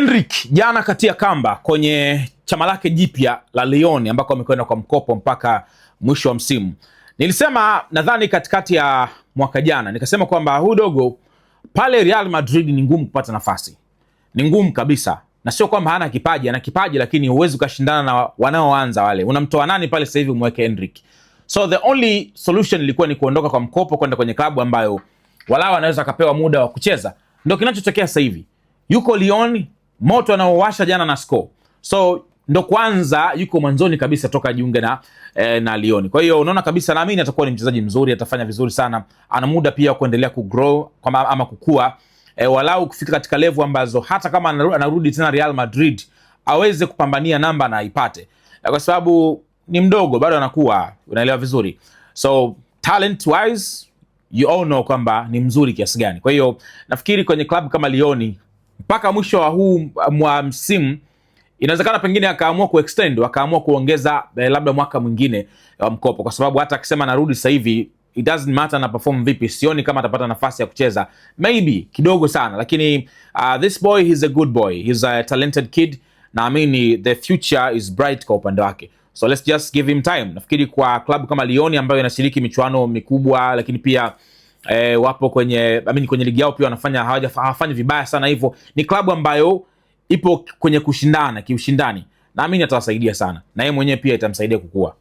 Endrick jana katia kamba kwenye chama lake jipya la Lyon ambako amekwenda kwa mkopo mpaka mwisho wa msimu. Nilisema nadhani katikati ya mwaka jana nikasema kwamba huyu dogo pale Real Madrid ni ngumu kupata nafasi. Ni ngumu kabisa. Na sio kwamba hana kipaji, ana kipaji lakini huwezi ukashindana na wanaoanza wale. Unamtoa nani pale sasa hivi umweke Endrick? So the only solution ilikuwa ni kuondoka kwa mkopo kwenda kwenye klabu ambayo walao anaweza akapewa muda wa kucheza. Ndio kinachotokea sasa hivi. Yuko Lyon, moto anaowasha jana na score. So ndo kwanza yuko mwanzoni kabisa toka jiunge na Lyon. Kwa hiyo unaona kabisa naamini atakuwa ni mchezaji mzuri, atafanya vizuri sana. Ana muda pia kuendelea kugrow ama kukua. Walau kufika katika level ambazo hata kama anarudi tena Real Madrid aweze kupambania namba na aipate. Kwa sababu ni mdogo bado anakuwa, unaelewa vizuri. So talent wise you all know kwamba ni mzuri kiasi gani. Kwa hiyo nafikiri kwenye klabu kama Lyon mpaka mwisho wa huu msimu inawezekana pengine akaamua kuextend, akaamua kuongeza labda mwaka mwingine wa mkopo, kwa sababu hata akisema narudi sasa hivi it doesn't matter na perform vipi, sioni kama atapata nafasi ya kucheza, maybe kidogo sana, lakini this boy he's a good boy, he's a talented kid, naamini the future is bright kwa upande wake. So let's just give him time. Nafikiri kwa klabu kama Lyon ambayo inashiriki michuano mikubwa, lakini pia wapo kwenye kwenye ligi yao pia hawafanyi vibaya sana, hivyo ni klabu ambayo ipo kwenye kushindana kiushindani, naamini atawasaidia sana na yeye mwenyewe pia itamsaidia kukua.